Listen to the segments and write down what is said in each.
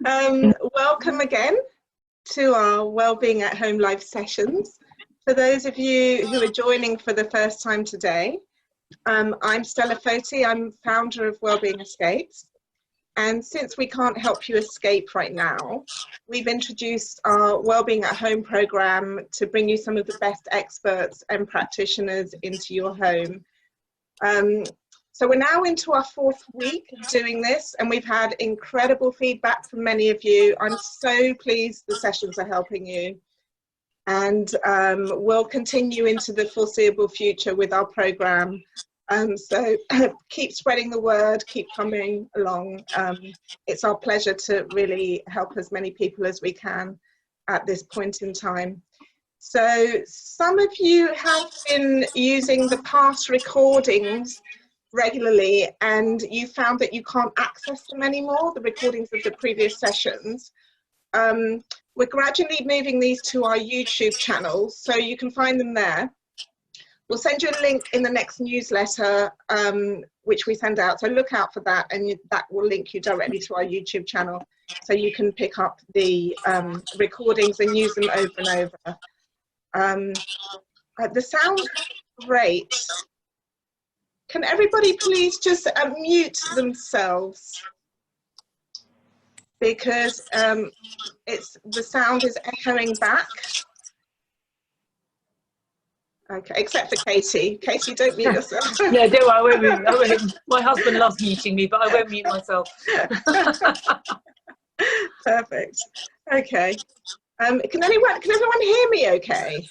Welcome again to our Wellbeing at Home live sessions. For those of you who are joining for the first time today, I'm Stella Foti. I'm founder of Wellbeing Escapes. And since we can't help you escape right now, we've introduced our Wellbeing at Home program to bring you some of the best experts and practitioners into your home. So we're now into our 4th week of doing this, and we've had incredible feedback from many of you. I'm so pleased the sessions are helping you. And we'll continue into the foreseeable future with our program. So keep spreading the word, keep coming along. It's our pleasure to really help as many people as we can at this point in time. So some of you have been using the past recordings regularly, and you found that you can't access them anymore, the recordings of the previous sessions. We're gradually moving these to our YouTube channel, so you can find them there. We'll send you a link in the next newsletter, which we send out, so look out for that, and that will link you directly to our YouTube channel, so you can pick up the recordings and use them over and over. The sound is great. Can everybody please just mute themselves, because the sound is echoing back. Okay, except for Katie. Katie, don't mute yourself. Yeah, don't worry, I won't. My husband loves muting me, but I won't mute myself. Perfect. Okay. Can everyone hear me okay?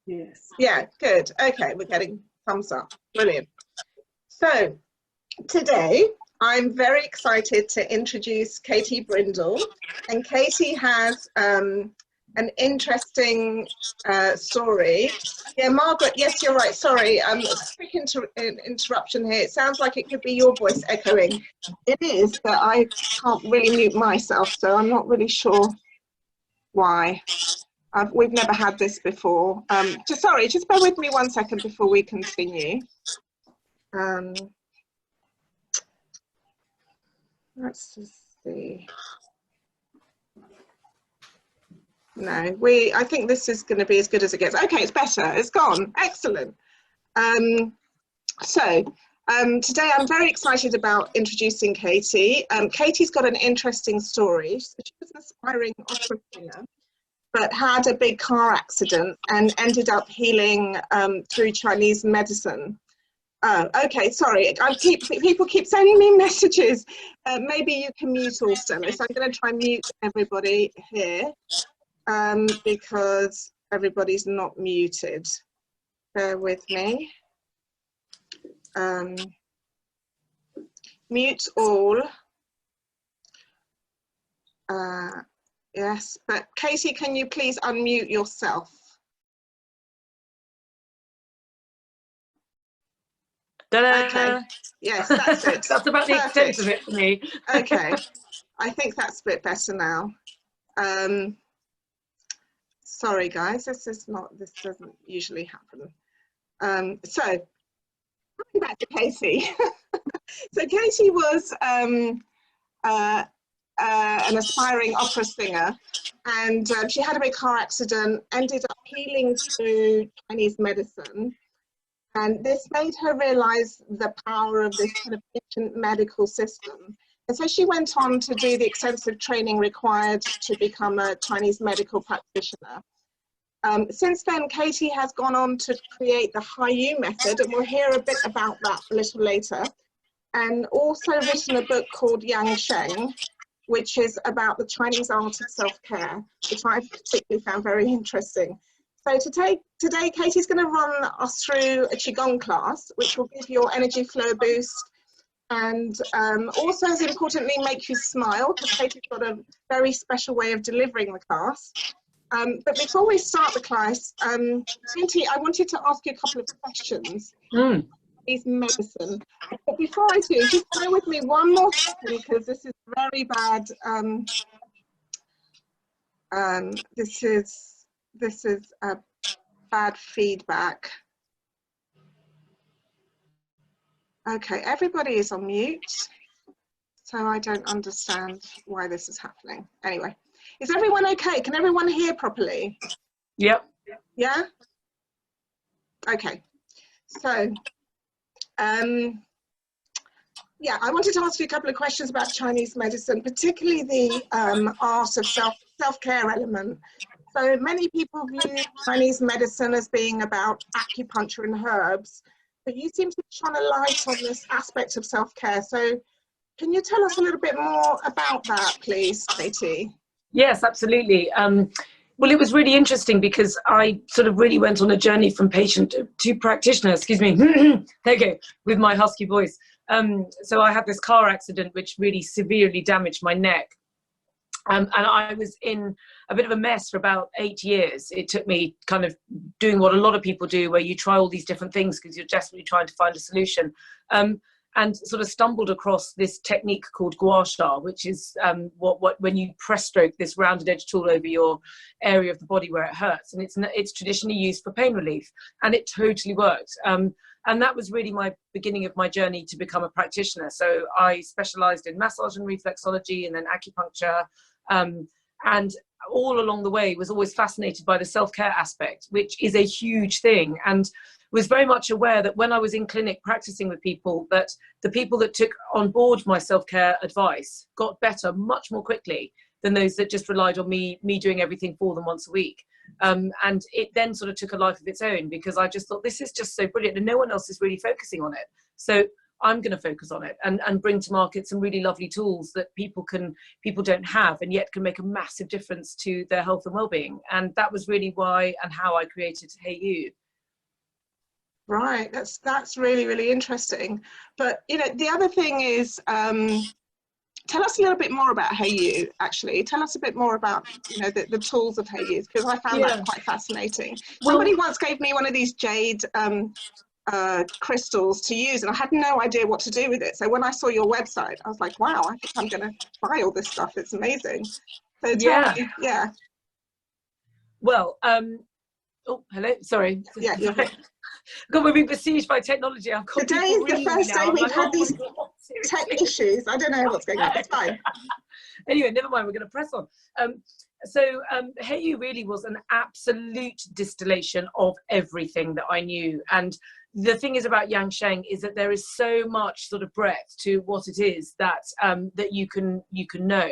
Yes. Yeah, good. Okay, we're getting thumbs up. Brilliant. So today I'm very excited to introduce Katie Brindle, and Katie has an interesting story. Yeah, Margaret, yes, you're right. Sorry, a quick interruption here. It sounds like it could be your voice echoing. It is, but I can't really mute myself, so I'm not really sure why. We've never had this before. Sorry, just bear with me 1 second before we continue. Let's just see. No, I think this is going to be as good as it gets. Okay, it's better. It's gone. Excellent. Today I'm very excited about introducing Katie. Katie's got an interesting story. She was an aspiring opera singer, but had a big car accident and ended up healing through Chinese medicine. Oh, okay, sorry. People keep sending me messages. Maybe you can mute also. So I'm going to try and mute everybody here because everybody's not muted. Bear with me. Mute all. Yes, but Katie, can you please unmute yourself? Okay, yes, that's it. That's about the extent of it for me. Okay, I think that's a bit better now. Sorry guys, this doesn't usually happen. So, coming back to Katie. So Katie was an aspiring opera singer, and she had a big car accident, ended up healing through Chinese medicine. And this made her realize the power of this kind of ancient medical system. And so she went on to do the extensive training required to become a Chinese medical practitioner. Since then, Katie has gone on to create the Hayo'u Method, and we'll hear a bit about that a little later. And also written a book called Yang Sheng, which is about the Chinese art of self-care, which I've particularly found very interesting. So today Katie's going to run us through a Qi Gong class, which will give your energy flow a boost, and also, as importantly, make you smile, because Katie's got a very special way of delivering the class. But before we start the class, Cinti, I wanted to ask you a couple of questions. Is medicine. But before I do, just bear with me one more second, because this is very bad. This is bad feedback. Okay, everybody is on mute. So I don't understand why this is happening. Anyway, is everyone okay? Can everyone hear properly? Yep. Yeah? Okay. So, yeah, I wanted to ask you a couple of questions about Chinese medicine, particularly the art of self-care element. So many people view Chinese medicine as being about acupuncture and herbs, but you seem to shine a light on this aspect of self-care. So can you tell us a little bit more about that, please, Katie? Yes, absolutely. Well, it was really interesting because I sort of really went on a journey from patient to practitioner, excuse me, there you go, with my husky voice. So I had this car accident which really severely damaged my neck. And I was in a bit of a mess for about 8 years. It took me kind of doing what a lot of people do, where you try all these different things because you're desperately trying to find a solution. And sort of stumbled across this technique called Gua Sha, which is when you press stroke this rounded edge tool over your area of the body where it hurts. And it's traditionally used for pain relief, and it totally worked. And that was really my beginning of my journey to become a practitioner. So I specialized in massage and reflexology and then acupuncture. And all along the way was always fascinated by the self-care aspect, which is a huge thing. And was very much aware that when I was in clinic practicing with people, that the people that took on board my self-care advice got better much more quickly than those that just relied on me doing everything for them once a week. And it then sort of took a life of its own, because I just thought, this is just so brilliant and no one else is really focusing on it. So I'm going to focus on it and bring to market some really lovely tools that people don't have and yet can make a massive difference to their health and well-being. And that was really why and how I created Hayo'u. Right, that's really, really interesting. But, you know, the other thing is, tell us a little bit more about Hayo'u, actually. Tell us a bit more about, you know, the tools of Hayo'u, because I found that quite fascinating. Somebody once gave me one of these jade crystals to use, and I had no idea what to do with it. So when I saw your website, I was like, wow, I think I'm going to buy all this stuff. It's amazing. So tell me, yeah. Well, oh, hello, sorry. Yeah, you're here. God, we're being besieged by technology. Today is the first day we've had these tech issues. I don't know what's going on. It's fine. Anyway, never mind. We're going to press on. So Hayo'u really was an absolute distillation of everything that I knew. And the thing is about Yang Sheng is that there is so much sort of breadth to what it is that that you can know,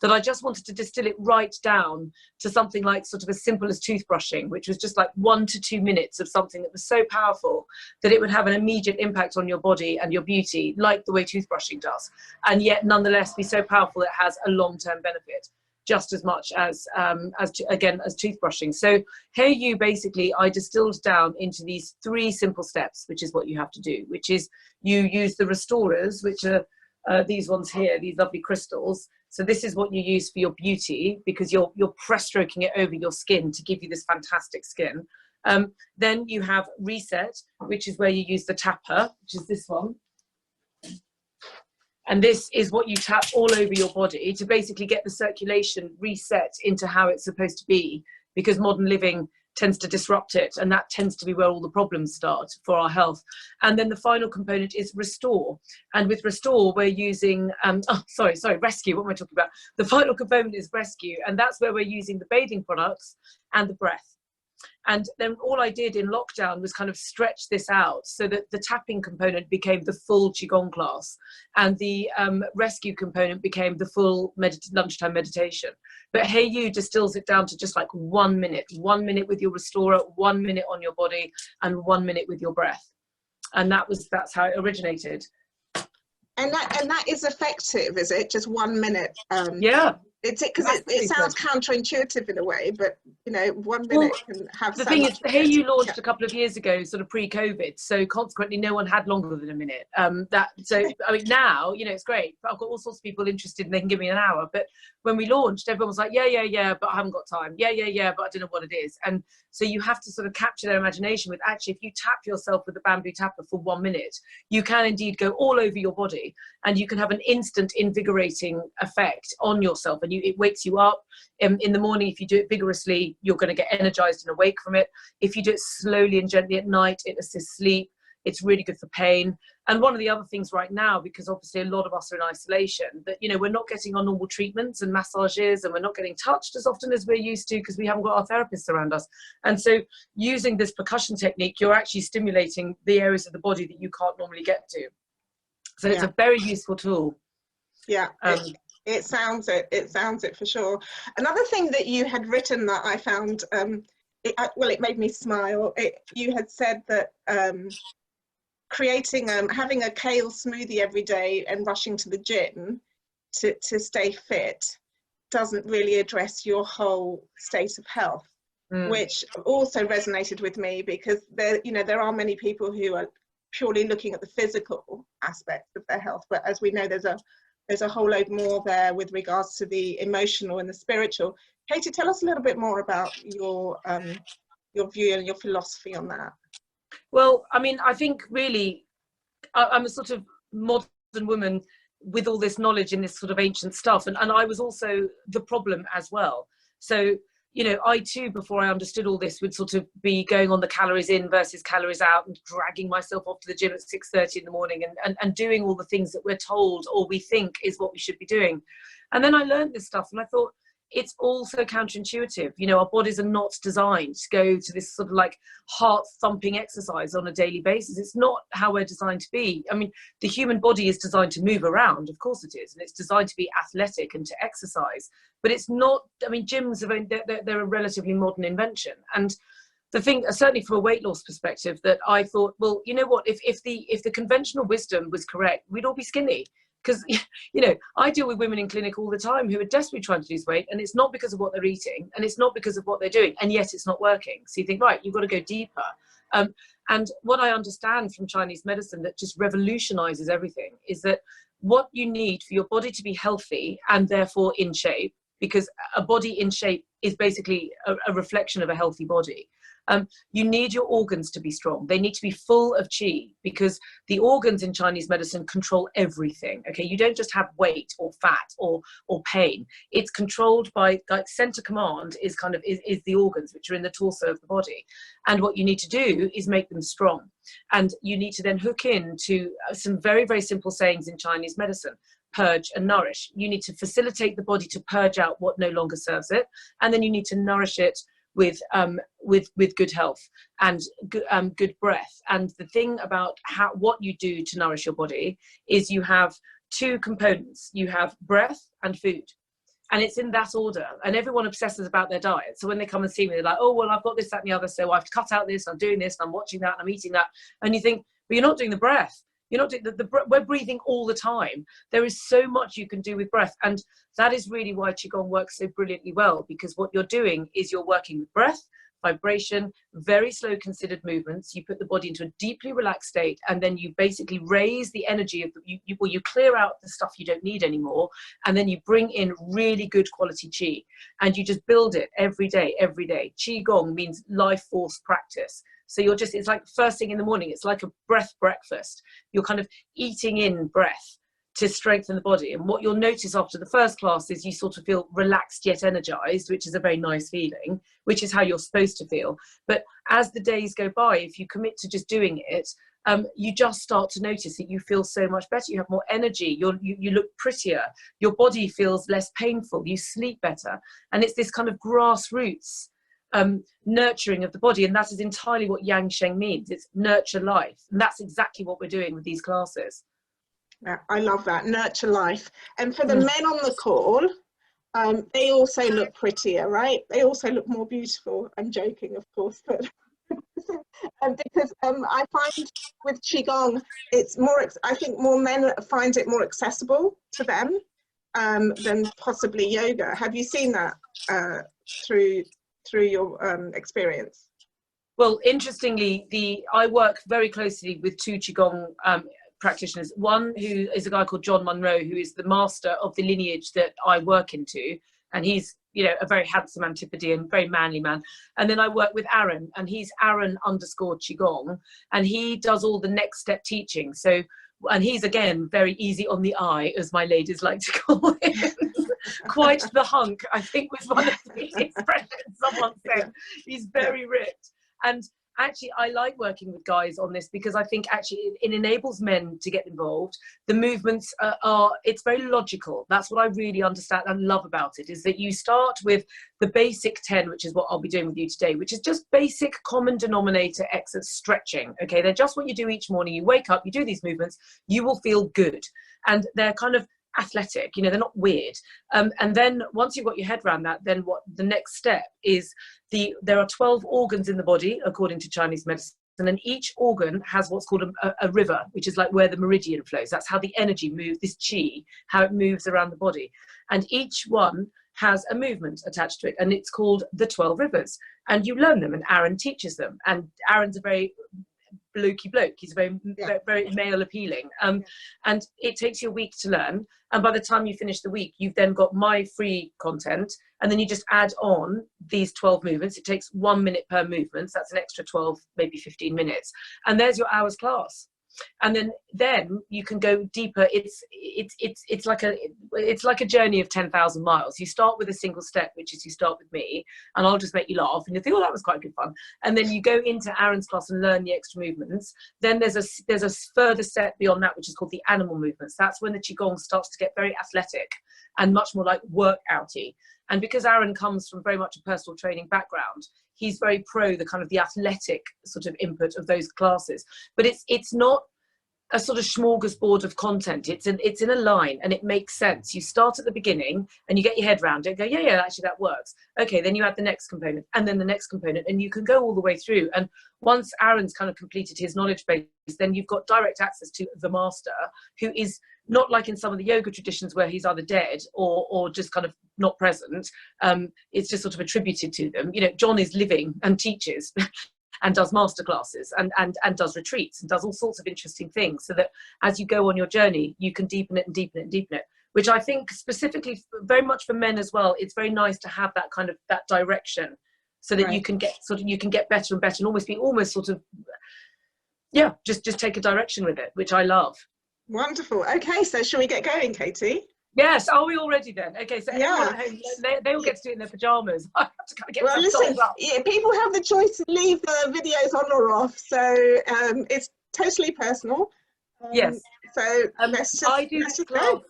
that I just wanted to distill it right down to something like sort of as simple as toothbrushing, which was just like 1 to 2 minutes of something that was so powerful that it would have an immediate impact on your body and your beauty, like the way toothbrushing does, and yet nonetheless be so powerful it has a long-term benefit, just as much as toothbrushing. So Hayo'u, basically, I distilled down into these 3 simple steps, which is what you have to do, which is you use the restorers, which are these ones here, these lovely crystals. So this is what you use for your beauty, because you're press stroking it over your skin to give you this fantastic skin. Then you have reset, which is where you use the tapper, which is this one. And this is what you tap all over your body to basically get the circulation reset into how it's supposed to be, because modern living tends to disrupt it, and that tends to be where all the problems start for our health. And then the final component is restore. And with restore, we're using, rescue, what am I talking about? The final component is rescue, and that's where we're using the bathing products and the breath. And then all I did in lockdown was kind of stretch this out so that the tapping component became the full Qi Gong class, and the rescue component became the full lunchtime meditation. But Hayo'u distills it down to just like 1 minute, 1 minute with your restorer, 1 minute on your body, and 1 minute with your breath. And that's how it originated. And that is effective, is it? Just 1 minute? Yeah. It's because it sounds counterintuitive in a way, but you know, 1 minute can have. The thing is, Hayo'u launched a couple of years ago, sort of pre-COVID, so consequently, no one had longer than a minute. I mean, now you know it's great. But I've got all sorts of people interested, and they can give me an hour. But when we launched, everyone was like, yeah, but I haven't got time. Yeah, but I don't know what it is. And so you have to sort of capture their imagination with, actually, if you tap yourself with the bamboo tapper for 1 minute, you can indeed go all over your body, and you can have an instant invigorating effect on yourself, and it wakes you up. In the morning, if you do it vigorously, you're going to get energized and awake from it. If you do it slowly and gently at night, it assists sleep. It's really good for pain. And one of the other things right now, because obviously a lot of us are in isolation, that, you know, we're not getting our normal treatments and massages, and we're not getting touched as often as we're used to because we haven't got our therapists around us. And so using this percussion technique, you're actually stimulating the areas of the body that you can't normally get to. So it's a very useful tool. Yeah, it sounds it for sure. Another thing that you had written that I found, it made me smile. You had said that having a kale smoothie every day and rushing to the gym to stay fit doesn't really address your whole state of health, which also resonated with me, because there are many people who are purely looking at the physical aspects of their health, but as we know, there's a whole load more there with regards to the emotional and the spiritual. Katie, tell us a little bit more about your view and your philosophy on that. Well, I mean, I think really I'm a sort of modern woman with all this knowledge in this sort of ancient stuff, and I was also the problem as well. So, you know, I too, before I understood all this, would sort of be going on the calories in versus calories out and dragging myself off to the gym at 6:30 in the morning and doing all the things that we're told or we think is what we should be doing. And then I learned this stuff and I thought, it's also counterintuitive. You know, our bodies are not designed to go to this sort of like heart thumping exercise on a daily basis. It's not how we're designed to be. I mean, the human body is designed to move around, of course it is, and it's designed to be athletic and to exercise, but it's not, I mean, gyms they're a relatively modern invention. And the thing, certainly from a weight loss perspective, that I thought, well, you know what, if the conventional wisdom was correct, we'd all be skinny. Because, you know, I deal with women in clinic all the time who are desperately trying to lose weight, and it's not because of what they're eating, and it's not because of what they're doing, and yet it's not working. So you think, right, you've got to go deeper. And what I understand from Chinese medicine that just revolutionizes everything is that what you need for your body to be healthy and therefore in shape, because a body in shape is basically a reflection of a healthy body. You need your organs to be strong. They need to be full of qi, because the organs in Chinese medicine control everything. Okay, you don't just have weight or fat or pain. It's controlled by, like, center command is the organs, which are in the torso of the body. And what you need to do is make them strong. And you need to then hook in to some very, very simple sayings in Chinese medicine. Purge and nourish. You need to facilitate the body to purge out what no longer serves it, and then you need to nourish it with good health and good breath. And the thing about what you do to nourish your body is you have two components. You have breath and food, and it's in that order. And everyone obsesses about their diet. So when they come and see me, they're like, oh, well, I've got this, that, and the other, so I've cut out this, I'm doing this, and I'm watching that, and I'm eating that. And you think, but you're not doing the breath. You're not doing we're breathing all the time. There is so much you can do with breath. And that is really why Qigong works so brilliantly well, because what you're doing is you're working with breath, vibration, very slow considered movements. You put the body into a deeply relaxed state, and then you basically raise the energy of you clear out the stuff you don't need anymore, and then you bring in really good quality qi, and you just build it every day, every day. Qi Gong means life force practice. So it's like first thing in the morning, it's like a breath breakfast. You're kind of eating in breath to strengthen the body. And what you'll notice after the first class is you sort of feel relaxed yet energized, which is a very nice feeling, which is how you're supposed to feel. But as the days go by, if you commit to just doing it, you just start to notice that you feel so much better. You have more energy, you look prettier, your body feels less painful, you sleep better. And it's this kind of grassroots nurturing of the body, and that is entirely what Yang Sheng means. It's nurture life, and that's exactly what we're doing with these classes. Yeah, I love that, nurture life. And for the men on the call, they also look prettier, right? They also look more beautiful. I'm joking, of course, but because I find with Qigong, it's more, I think more men find it more accessible to them than possibly yoga. Have you seen that through your experience? Well, interestingly, I work very closely with two Qigong practitioners. One who is a guy called John Munro, who is the master of the lineage that I work into, and he's, you know, a very handsome Antipodean, very manly man. And then I work with Aaron, and he's Aaron_Qigong, and he does all the next step teaching. So, and he's again very easy on the eye, as my ladies like to call him. Quite the hunk, I think, was one of the expressions someone said. He's very ripped. And actually, I like working with guys on this because I think actually it enables men to get involved. The movements it's very logical. That's what I really understand and love about it, is that you start with the basic 10, which is what I'll be doing with you today, which is just basic common denominator exercise stretching. Okay, they're just what you do each morning. You wake up, you do these movements, you will feel good. And they're kind of athletic, you know, they're not weird. And then once you've got your head around that, then what the next step is, there are 12 organs in the body according to Chinese medicine, and each organ has what's called a river, which is like where the meridian flows. That's how the energy moves, this qi, how it moves around the body. And each one has a movement attached to it, and it's called the 12 rivers. And you learn them, and Aaron teaches them. And Aaron's a very blokey bloke. He's very male appealing. And it takes you a week to learn. And by the time you finish the week, you've then got my free content. And then you just add on these 12 movements. It takes 1 minute per movement. So that's an extra 12, maybe 15 minutes. And there's your hour's class. And then you can go deeper. It's like a journey of 10,000 miles. You start with a single step, which is you start with me, and I'll just make you laugh, and you think, oh, that was quite good fun. And then you go into Aaron's class and learn the extra movements. Then there's a further step beyond that, which is called the animal movements. That's when the Qigong starts to get very athletic and much more like workouty. And because Aaron comes from very much a personal training background, he's very pro the kind of the athletic sort of input of those classes. But it's not a sort of smorgasbord of content. It's in a line, and it makes sense. You start at the beginning and you get your head around it and go, yeah, actually that works. Okay, then you add the next component and then the next component, and you can go all the way through. And once Aaron's kind of completed his knowledge base, then you've got direct access to the master, who is not like in some of the yoga traditions where he's either dead or just kind of not present. It's just sort of attributed to them. You know, John is living and teaches and does masterclasses and does retreats and does all sorts of interesting things, so that as you go on your journey, you can deepen it and deepen it and deepen it, which I think specifically very much for men as well, it's very nice to have that kind of that direction, so that you can get better and better, and almost sort of, yeah, just take a direction with it, which I love. Wonderful. Okay, so shall we get going, Katie? Yes. Are we all ready then? Okay, so everyone at home, they all get to do it in their pajamas. I have to kind of get listen, yeah, people have the choice to leave the videos on or off, so it's totally personal. Yes. So let's just go.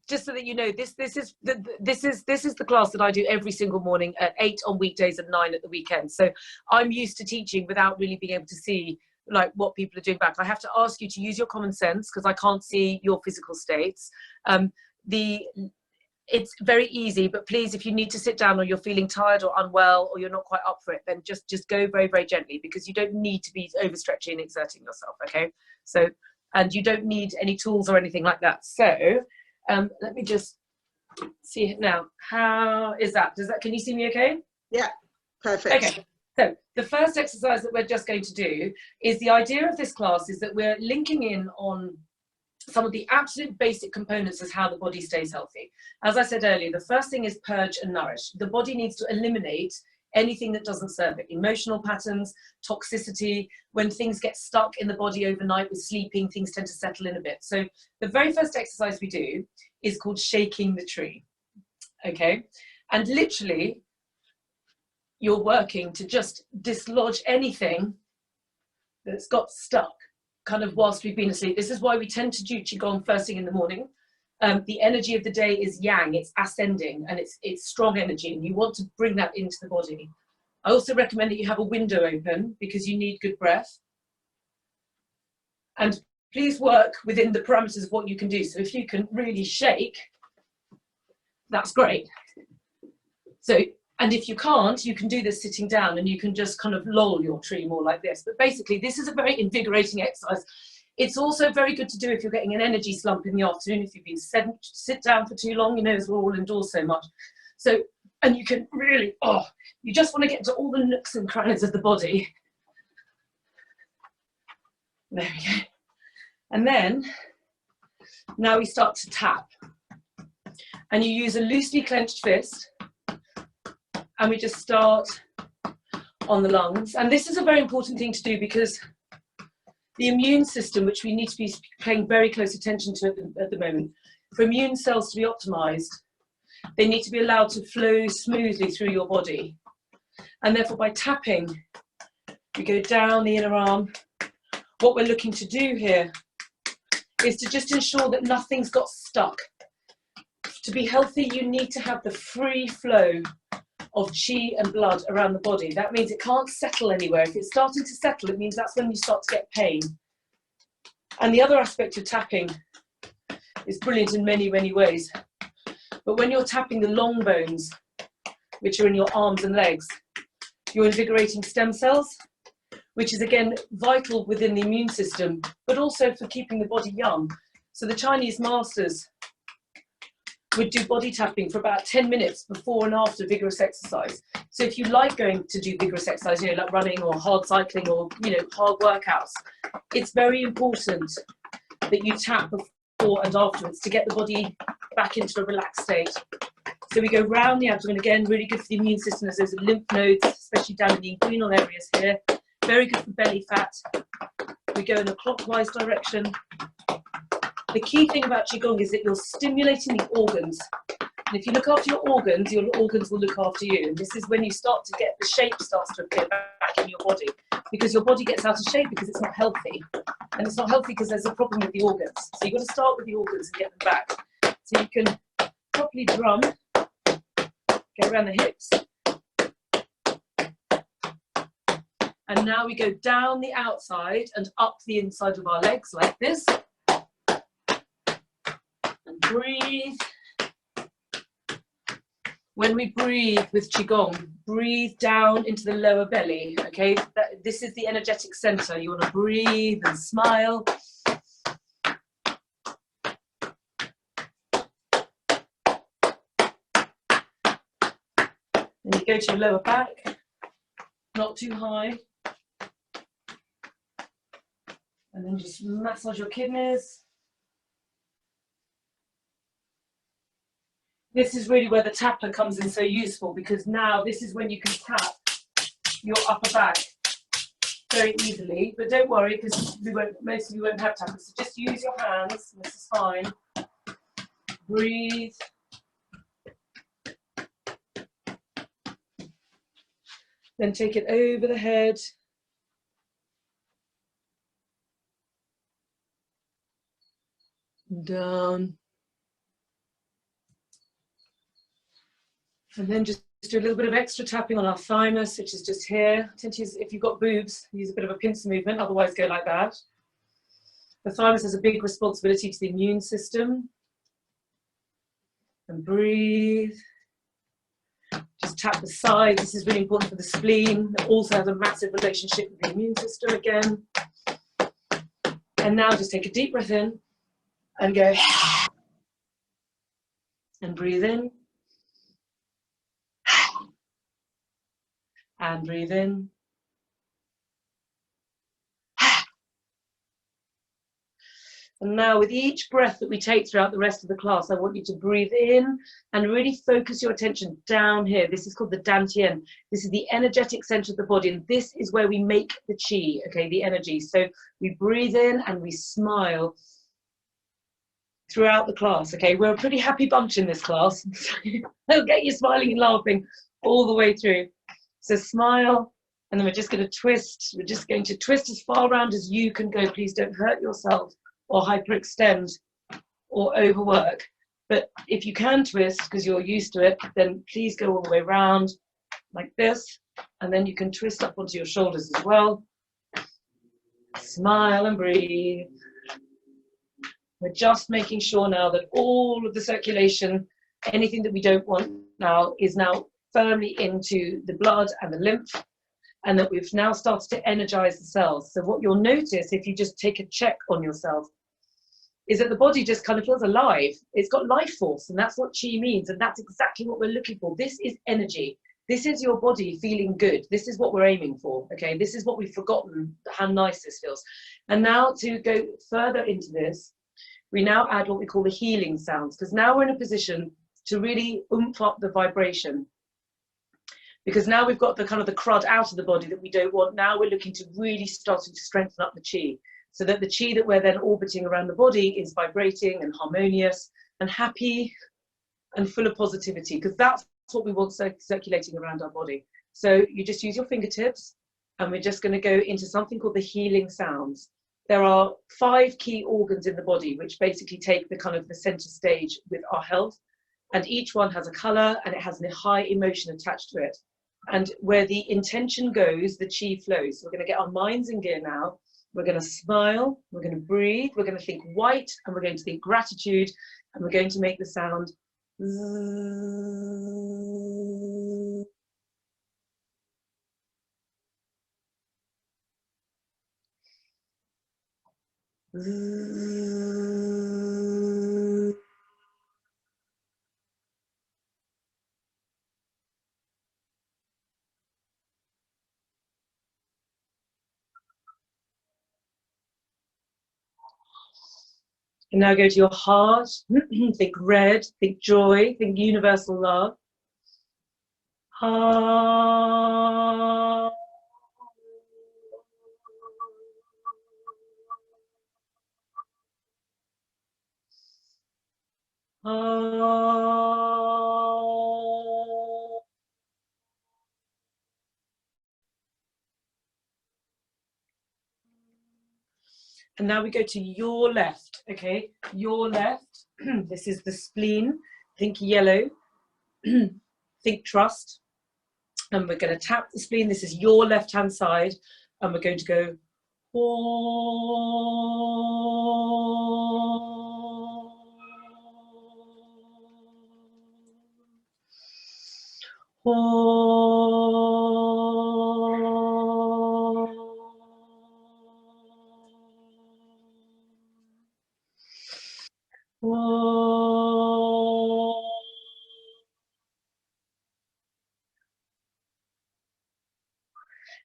Just so that you know, this is the class that I do every single morning at 8 on weekdays and 9 at the weekend. So I'm used to teaching without really being able to see like what people are doing back. I have to ask you to use your common sense because I can't see your physical states. It's very easy, but please, if you need to sit down or you're feeling tired or unwell or you're not quite up for it, then just go very, very gently, because you don't need to be overstretching and exerting yourself. Okay, so, and you don't need any tools or anything like that. So let me just see it now. How is that? Can you see me okay? Yeah, perfect. Okay. So the first exercise that we're just going to do is, the idea of this class is that we're linking in on some of the absolute basic components as how the body stays healthy. As I said earlier, the first thing is purge and nourish. The body needs to eliminate anything that doesn't serve it. Emotional patterns, toxicity, when things get stuck in the body overnight with sleeping, things tend to settle in a bit. So the very first exercise we do is called shaking the tree. Okay, and literally you're working to just dislodge anything that's got stuck kind of whilst we've been asleep. This is why we tend to do Qigong first thing in the morning. The energy of the day is yang, it's ascending, and it's strong energy, and you want to bring that into the body. I also recommend that you have a window open because you need good breath. And please work within the parameters of what you can do. So if you can really shake, that's great. So, and if you can't, you can do this sitting down, and you can just kind of loll your tree more like this. But basically, this is a very invigorating exercise. It's also very good to do if you're getting an energy slump in the afternoon, if you've been sit down for too long, you know, as we're all indoors so much. So, and you can really, you just want to get into all the nooks and crannies of the body. There we go. And then, now we start to tap. And you use a loosely clenched fist. And we just start on the lungs. And this is a very important thing to do, because the immune system, which we need to be paying very close attention to at the moment, for immune cells to be optimized, they need to be allowed to flow smoothly through your body. And therefore, by tapping We go down the inner arm. What we're looking to do here is to just ensure that nothing's got stuck. To be healthy, you need to have the free flow of qi and blood around the body. That means it can't settle anywhere. If it's starting to settle, it means that's when you start to get pain. And the other aspect of tapping is brilliant in many, many ways. But when you're tapping the long bones, which are in your arms and legs, you're invigorating stem cells, which is again vital within the immune system, but also for keeping the body young. So the Chinese masters would do body tapping for about 10 minutes before and after vigorous exercise. So if you like going to do vigorous exercise, you know, like running or hard cycling or, you know, hard workouts, it's very important that you tap before and afterwards to get the body back into a relaxed state. So we go round the abdomen again, really good for the immune system as those are lymph nodes, especially down in the inguinal areas here. Very good for belly fat. We go in a clockwise direction. The key thing about Qigong is that you're stimulating the organs. And if you look after your organs will look after you. And this is when you start to get the shape starts to appear back in your body, because your body gets out of shape because it's not healthy. And it's not healthy because there's a problem with the organs. So you've got to start with the organs and get them back. So you can properly drum, get around the hips. And now we go down the outside and up the inside of our legs like this. And breathe. When we breathe with Qigong, breathe down into the lower belly, okay? This is the energetic center. You want to breathe and smile. And you go to your lower back, not too high. And then just massage your kidneys. This is really where the tapper comes in so useful, because now this is when you can tap your upper back very easily. But don't worry, because most of you won't have tappers. So just use your hands. This is fine. Breathe. Then take it over the head. Down. And then just do a little bit of extra tapping on our thymus, which is just here. Tend to use, if you've got boobs, use a bit of a pincer movement, otherwise go like that. The thymus has a big responsibility to the immune system. And breathe. Just tap the sides. This is really important for the spleen. It also has a massive relationship with the immune system again. And now just take a deep breath in and go. And breathe in. And breathe in. And now with each breath that we take throughout the rest of the class, I want you to breathe in and really focus your attention down here. This is called the dantian. This is the energetic center of the body, and this is where we make the qi, okay, the energy. So we breathe in and we smile throughout the class, okay? We're a pretty happy bunch in this class. They'll get you smiling and laughing all the way through. So smile, and then we're just going to twist. We're just going to twist as far around as you can go. Please don't hurt yourself or hyperextend or overwork. But if you can twist, because you're used to it, then please go all the way around like this. And then you can twist up onto your shoulders as well. Smile and breathe. We're just making sure now that all of the circulation, anything that we don't want now, is now firmly into the blood and the lymph, and that we've now started to energize the cells. So what you'll notice if you just take a check on yourself is that the body just kind of feels alive. It's got life force, and that's what qi means, and that's exactly what we're looking for. This is energy. This is your body feeling good. This is what we're aiming for, okay? This is what we've forgotten, how nice this feels. And now to go further into this, we now add what we call the healing sounds, because now we're in a position to really oomph up the vibration. Because now we've got the kind of the crud out of the body that we don't want. Now we're looking to really starting to strengthen up the qi, so that the qi that we're then orbiting around the body is vibrating and harmonious and happy and full of positivity, because that's what we want circulating around our body. So you just use your fingertips and we're just going to go into something called the healing sounds. There are 5 key organs in the body which basically take the kind of the center stage with our health, and each one has a color and it has a high emotion attached to it. And where the intention goes, the chi flows. So we're going to get our minds in gear now. We're going to smile, we're going to breathe, we're going to think white, and we're going to think gratitude, and we're going to make the sound. And now go to your heart, think red, think joy, think universal love. Heart. And now we go to your left, okay? Your left, this is the spleen, think yellow, think trust. And we're going to tap the spleen, this is your left-hand side, and we're going to go,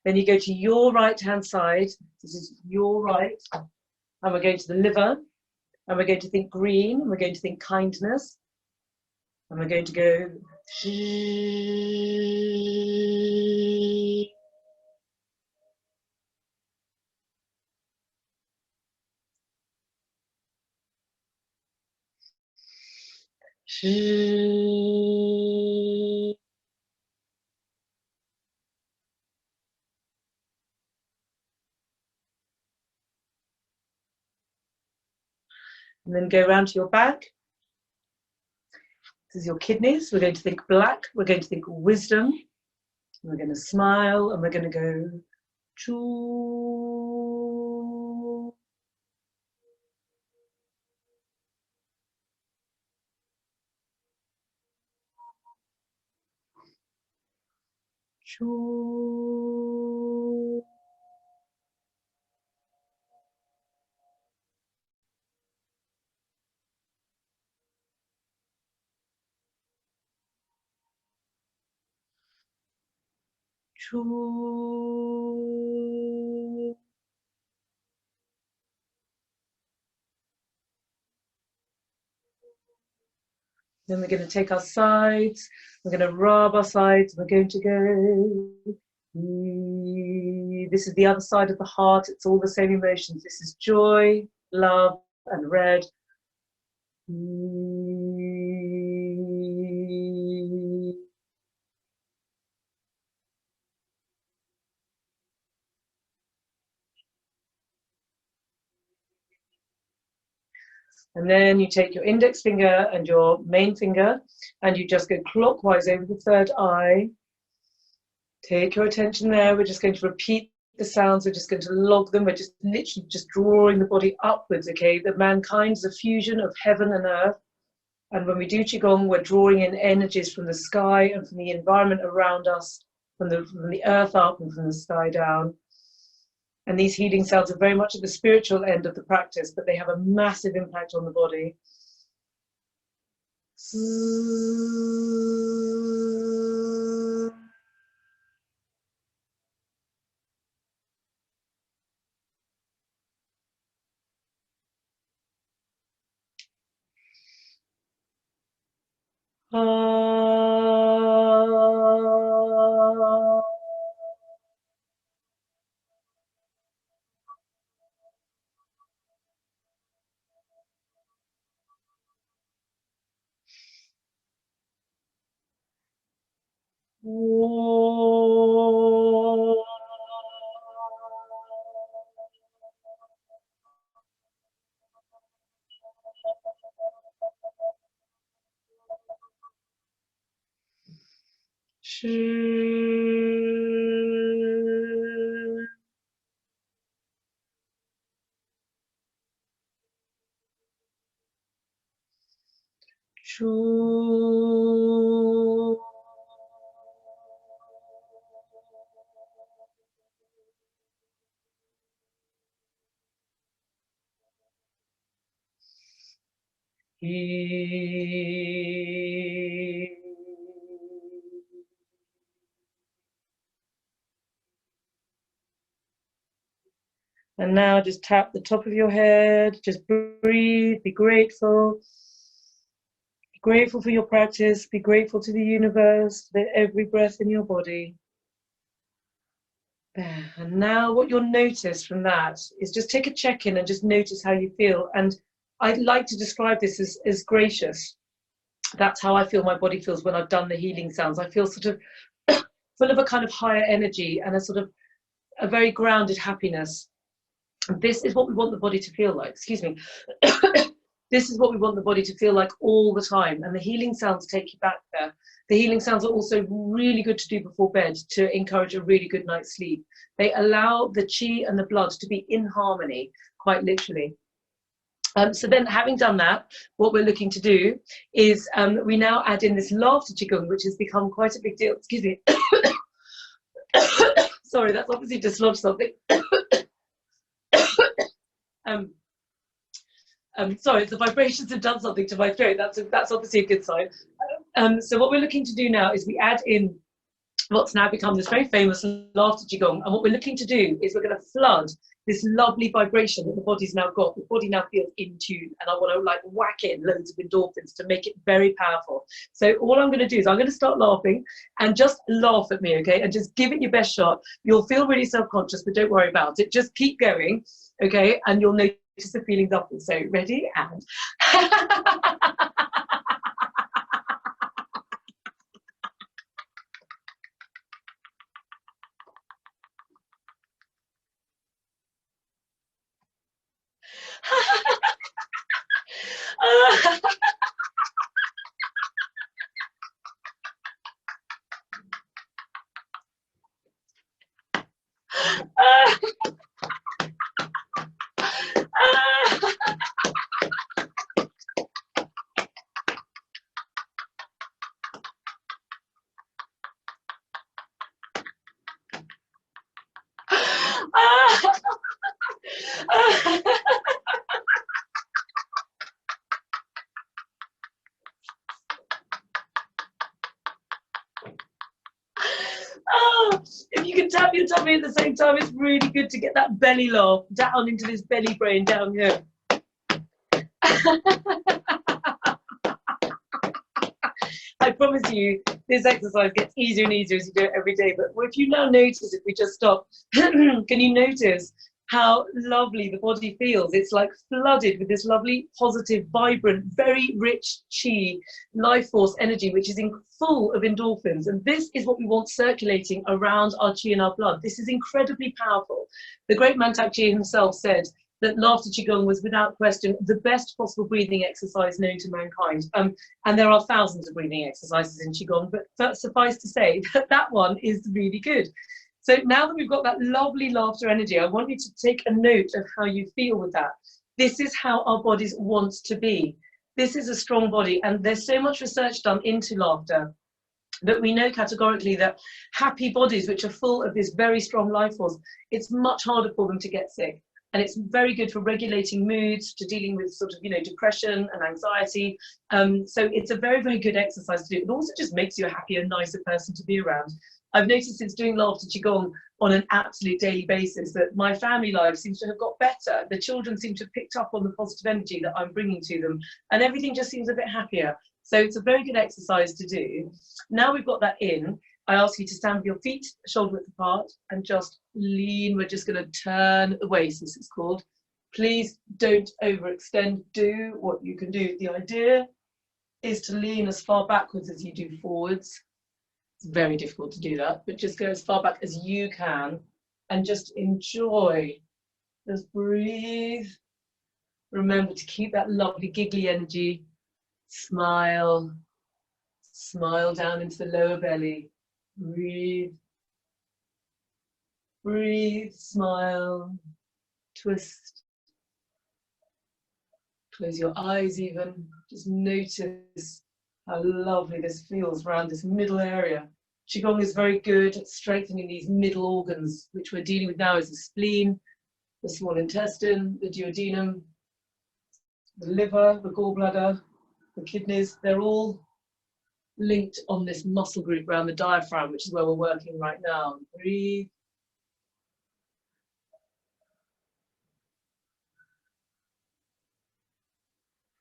Then you go to your right-hand side. This is your right. And we're going to the liver. And we're going to think green. And we're going to think kindness. And we're going to go. And then go around to your back. This is your kidneys. We're going to think black. We're going to think wisdom. We're going to smile and we're going to go choo. Choo. Choo. Then we're going to take our sides, we're going to rub our sides, we're going to go. This is the other side of the heart, it's all the same emotions. This is joy, love, and red. And then you take your index finger and your main finger and you just go clockwise over the third eye. Take your attention there. We're just going to repeat the sounds. We're just going to log them. We're just literally just drawing the body upwards, okay? That mankind is a fusion of heaven and earth. And when we do Qigong, we're drawing in energies from the sky and from the environment around us, from the earth up and from the sky down. And these healing sounds are very much at the spiritual end of the practice, but they have a massive impact on the body. And now just tap the top of your head, just breathe, be grateful. Be grateful for your practice, be grateful to the universe, for every breath in your body. There. And now what you'll notice from that is just take a check-in and just notice how you feel. And I'd like to describe this as gracious. That's how I feel my body feels when I've done the healing sounds. I feel sort of full of a kind of higher energy and a sort of a very grounded happiness. And this is what we want the body to feel like. Excuse me. This is what we want the body to feel like all the time. And the healing sounds take you back there. The healing sounds are also really good to do before bed to encourage a really good night's sleep. They allow the qi and the blood to be in harmony, quite literally. So then, having done that, what we're looking to do is we now add in this laughter qigong, which has become quite a big deal. Excuse me. Sorry, that's obviously dislodged something. Sorry, the vibrations have done something to my throat. That's obviously a good sign. So what we're looking to do now is we add in what's now become this very famous laughter qigong. And what we're looking to do is we're going to flood this lovely vibration that the body's now got. The body now feels in tune, and I want to like whack in loads of endorphins to make it very powerful. So all I'm going to do is I'm going to start laughing, and just laugh at me, okay? And just give it your best shot. You'll feel really self-conscious, but don't worry about it. Just keep going, okay? And you'll notice the feelings afterwards. So ready and if you can tap your tummy at the same time, it's really good to get that belly laugh down into this belly brain down here. I promise you, this exercise gets easier and easier as you do it every day. But if you now notice, if we just stop, can you notice how lovely the body feels? It's like flooded with this lovely, positive, vibrant, very rich qi, life force energy, which is full of endorphins. And this is what we want circulating around our qi and our blood. This is incredibly powerful. The great Mantak Qi himself said that laughter qigong was without question the best possible breathing exercise known to mankind. And there are thousands of breathing exercises in qigong, but suffice to say that that one is really good. So now that we've got that lovely laughter energy, I want you to take a note of how you feel with that. This is how our bodies want to be. This is a strong body, and there's so much research done into laughter that we know categorically that happy bodies, which are full of this very strong life force, it's much harder for them to get sick. And it's very good for regulating moods, to dealing with sort of, depression and anxiety. So it's a very, very good exercise to do. It also just makes you a happier, nicer person to be around. I've noticed since doing laughter qigong on an absolute daily basis that my family life seems to have got better. The children seem to have picked up on the positive energy that I'm bringing to them, and everything just seems a bit happier. So it's a very good exercise to do. Now we've got that in, I ask you to stand with your feet shoulder width apart and just lean. We're just going to turn at the waist, as it's called. Please don't overextend. Do what you can do. The idea is to lean as far backwards as you do forwards. It's very difficult to do that, but just go as far back as you can and just enjoy. Just breathe. Remember to keep that lovely giggly energy. Smile. Smile down into the lower belly. Breathe. Breathe, smile, twist. Close your eyes even. Just notice how lovely this feels around this middle area. Qigong is very good at strengthening these middle organs, which we're dealing with now is the spleen, the small intestine, the duodenum, the liver, the gallbladder, the kidneys. They're all linked on this muscle group around the diaphragm, which is where we're working right now. Breathe.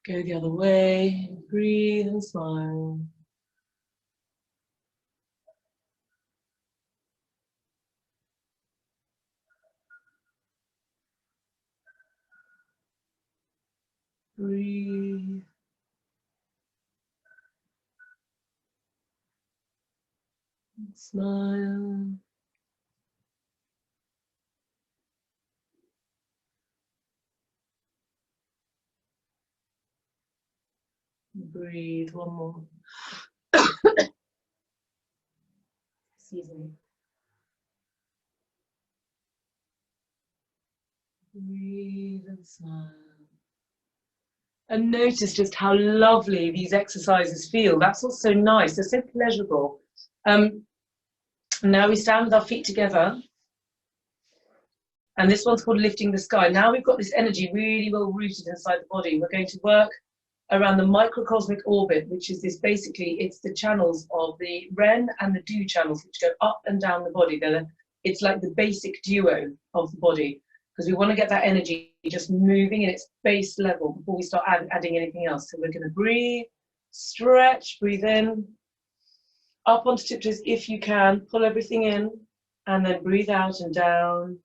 Go the other way. Breathe and smile. Breathe. Smile. Breathe one more. Excuse me. Breathe and smile. And notice just how lovely these exercises feel. That's what's so nice. They're so pleasurable. Now we stand with our feet together. And this one's called Lifting the Sky. Now we've got this energy really well rooted inside the body. We're going to work around the Microcosmic Orbit, which is this basically, it's the channels of the Ren and the Du channels, which go up and down the body. It's like the basic duo of the body, because we want to get that energy just moving in its base level before we start adding anything else. So we're going to breathe, stretch, breathe in, up onto tiptoes if you can, pull everything in, and then breathe out and down.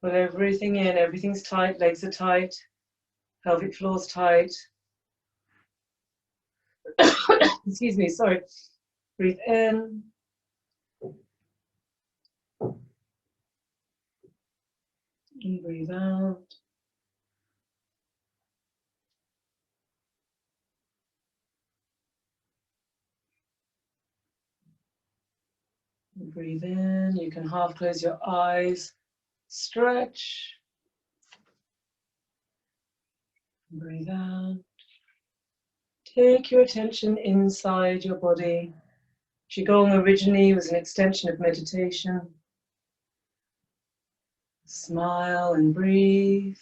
Pull everything in, everything's tight, legs are tight, pelvic floor's tight. Excuse me, sorry. Breathe in. And breathe out. And breathe in. You can half close your eyes. Stretch. And breathe out. Take your attention inside your body. Qigong originally was an extension of meditation. Smile and breathe.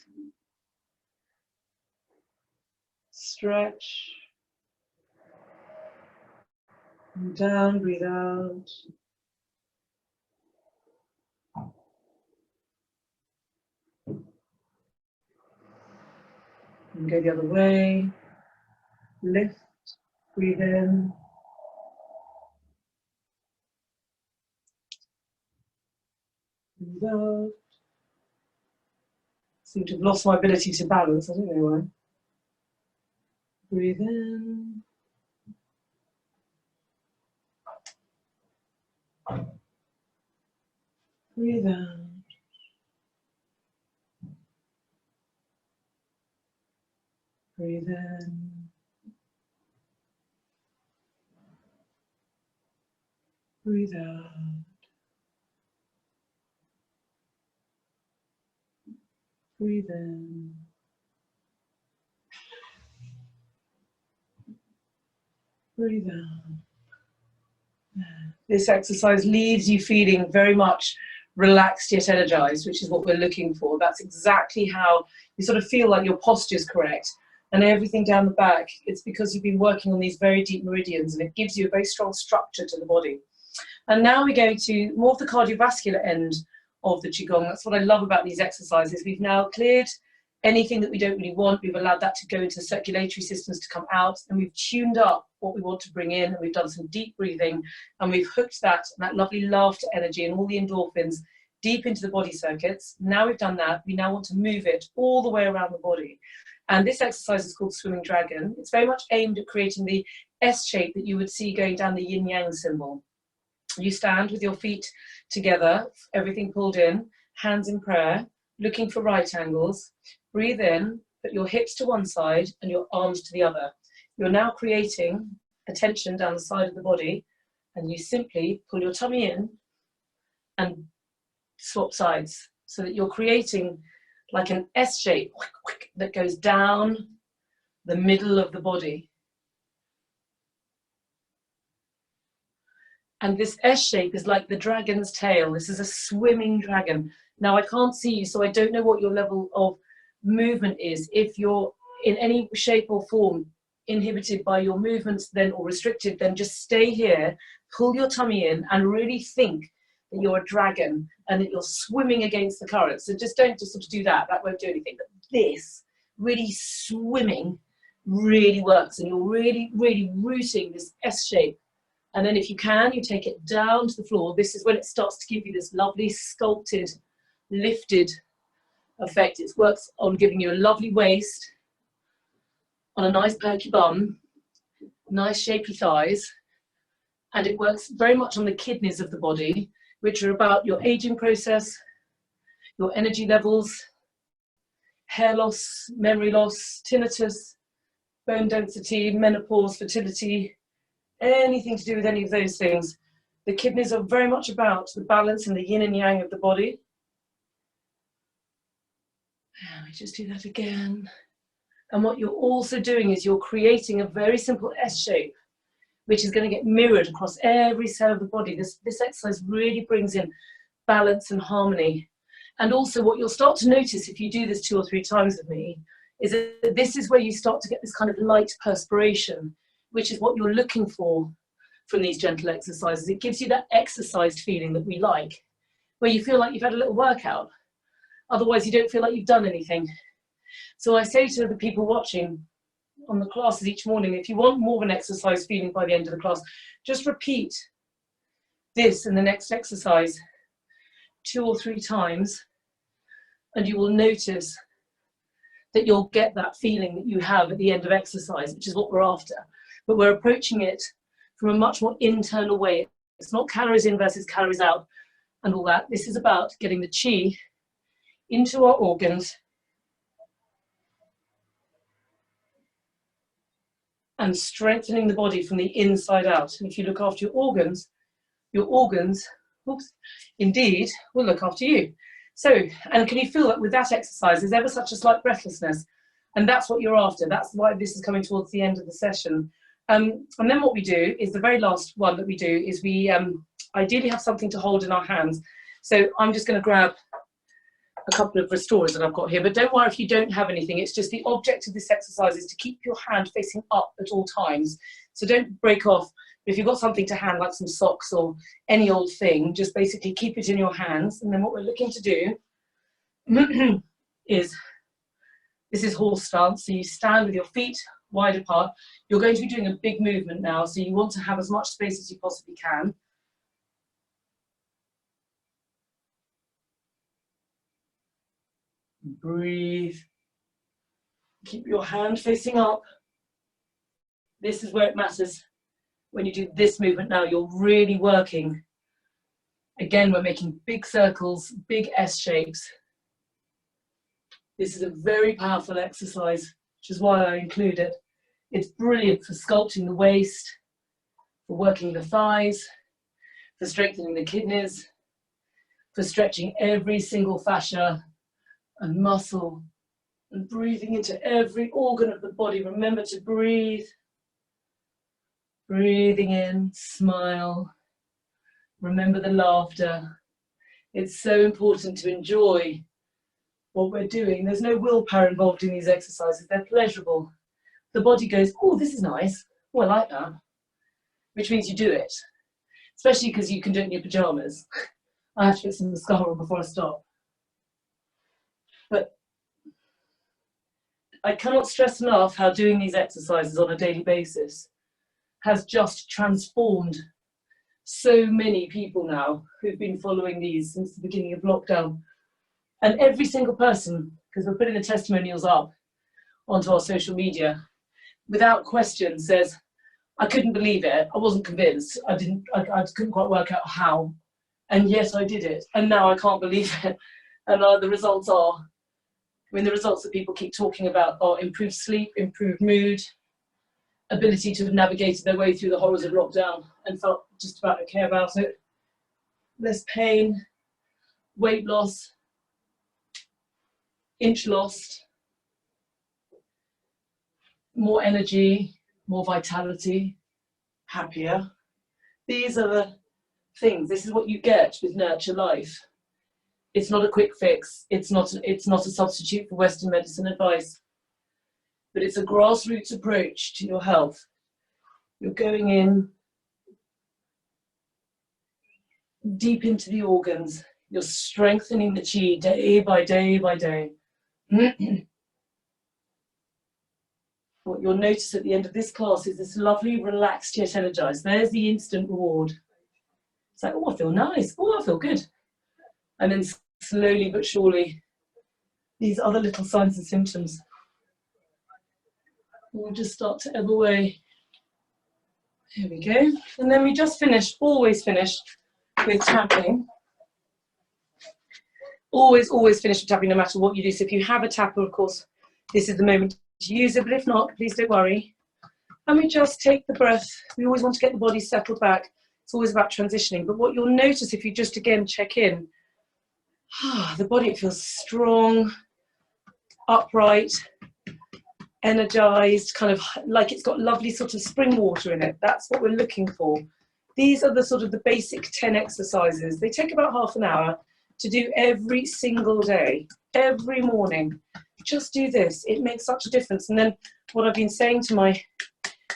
Stretch. And down, breathe out. And go the other way. Lift, breathe in. Breathe out. Seem to have lost my ability to balance, I don't know why. Breathe in. Breathe out. Breathe in. Breathe out. Breathe in. Breathe out. This exercise leaves you feeling very much relaxed yet energized, which is what we're looking for. That's exactly how you sort of feel like your posture is correct. And everything down the back, it's because you've been working on these very deep meridians, and it gives you a very strong structure to the body. And now we're going to more of the cardiovascular end of the Qigong. That's what I love about these exercises. We've now cleared anything that we don't really want. We've allowed that to go into circulatory systems to come out, and we've tuned up what we want to bring in, and we've done some deep breathing, and we've hooked that lovely laughter energy and all the endorphins deep into the body circuits. Now we've done that, we now want to move it all the way around the body. And this exercise is called Swimming Dragon. It's very much aimed at creating the S shape that you would see going down the yin-yang symbol. You stand with your feet together, everything pulled in, hands in prayer, looking for right angles. Breathe in, put your hips to one side and your arms to the other. You're now creating a tension down the side of the body, And you simply pull your tummy in and swap sides so that you're creating like an S shape that goes down the middle of the body. And this S shape is like the dragon's tail. This is a swimming dragon. Now I can't see you, so I don't know what your level of movement is. If you're in any shape or form inhibited by your movements then, or restricted, then just stay here, pull your tummy in and really think that you're a dragon and that you're swimming against the current. So just don't just sort of do that. That won't do anything. But this, really swimming, really works. And you're really, really rooting this S shape. And then if you can, you take it down to the floor. This is when it starts to give you this lovely sculpted, lifted effect. It works on giving you a lovely waist, on a nice perky bum, nice shapely thighs. And it works very much on the kidneys of the body, which are about your aging process, your energy levels, hair loss, memory loss, tinnitus, bone density, menopause, fertility, anything to do with any of those things. The kidneys are very much about the balance and the yin and yang of the body. And we just do that again. And what you're also doing is you're creating a very simple S shape, which is going to get mirrored across every cell of the body. This exercise really brings in balance and harmony. And also what you'll start to notice if you do this 2 or 3 times with me, is that this is where you start to get this kind of light perspiration, which is what you're looking for from these gentle exercises. It gives you that exercised feeling that we like, where you feel like you've had a little workout. Otherwise, you don't feel like you've done anything. So I say to the people watching on the classes each morning, if you want more of an exercise feeling by the end of the class, just repeat this in the next exercise 2 or 3 times, and you will notice that you'll get that feeling that you have at the end of exercise, which is what we're after. But we're approaching it from a much more internal way. It's not calories in versus calories out and all that. This is about getting the Qi into our organs and strengthening the body from the inside out. And if you look after your organs, oops, indeed, will look after you. So, and can you feel that with that exercise, there's ever such a slight breathlessness? And that's what you're after. That's why this is coming towards the end of the session. And then what we do is, the very last one that we do is we ideally have something to hold in our hands. So I'm just going to grab a couple of restorers that I've got here, but don't worry if you don't have anything. It's just the object of this exercise is to keep your hand facing up at all times. So don't break off. If you've got something to hand, like some socks or any old thing, just basically keep it in your hands. And then what we're looking to do is, this is horse stance. So you stand with your feet wide apart. You're going to be doing a big movement now, so you want to have as much space as you possibly can. Breathe. Keep your hand facing up. This is where it matters. When you do this movement now, you're really working. Again, we're making big circles, big S shapes. This is a very powerful exercise, which is why I include it. It's brilliant for sculpting the waist, for working the thighs, for strengthening the kidneys, for stretching every single fascia and muscle, and breathing into every organ of the body. Remember to breathe. Breathing in, smile. Remember the laughter. It's so important to enjoy what we're doing. There's no willpower involved in these exercises. They're pleasurable. The body goes, oh, this is nice. Oh, I like that. Which means you do it. Especially because you can do it in your pajamas. I have to put some mascara on before I stop. But I cannot stress enough how doing these exercises on a daily basis has just transformed so many people now who've been following these since the beginning of lockdown. And every single person, because we're putting the testimonials up onto our social media, without question says, I couldn't believe it, I wasn't convinced, I couldn't quite work out how, and yet I did it, and now I can't believe it. And the results are, the results that people keep talking about are improved sleep, improved mood, ability to have navigated their way through the horrors of lockdown and felt just about okay about it. Less pain, weight loss, inch lost, more energy, more vitality, happier. These are the things. This is what you get with Nurture Life. It's not a quick fix. It's not a substitute for Western medicine advice, but it's a grassroots approach to your health. You're going in deep into the organs. You're strengthening the Qi day by day by day. What you'll notice at the end of this class is this lovely, relaxed yet energized. There's the instant reward. It's like, oh, I feel nice. Oh, I feel good. And then slowly but surely, these other little signs and symptoms will just start to ebb away. Here we go. And then we just finished, always finish with tapping. Always finish with tapping no matter what you do. So if you have a tapper, of course, this is the moment to use it, but if not, please don't worry. And we just take the breath. We always want to get the body settled back. It's always about transitioning. But what you'll notice if you just again check in, the body feels strong, upright, energized, kind of like it's got lovely sort of spring water in it. That's what we're looking for. These are the sort of the basic 10 exercises. They take about half an hour to do every single day, every morning. Just do this. It makes such a difference. And then what I've been saying to my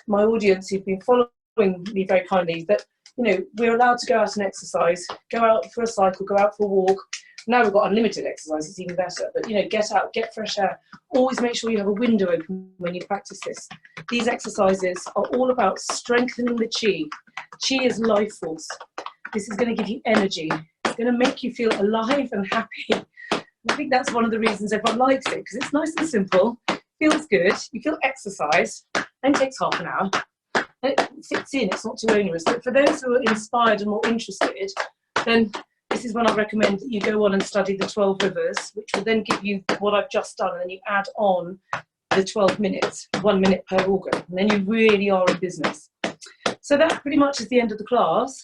audience who've been following me very kindly, that, you know, we're allowed to go out and exercise, go out for a cycle, go out for a walk. Now we've got unlimited exercise, it's even better. But, you know, get out, get fresh air. Always make sure you have a window open when you practice this. These exercises are all about strengthening the Qi. Qi is life force. This is going to give you energy. It's going to make you feel alive and happy. I think that's one of the reasons everyone likes it, because it's nice and simple, feels good, you feel exercised, and takes half an hour. And it fits in, it's not too onerous. But for those who are inspired and more interested, then this is when I recommend that you go on and study the 12 rivers, which will then give you what I've just done, and then you add on the 12 minutes, 1 minute per organ, and then you really are in business. So that pretty much is the end of the class.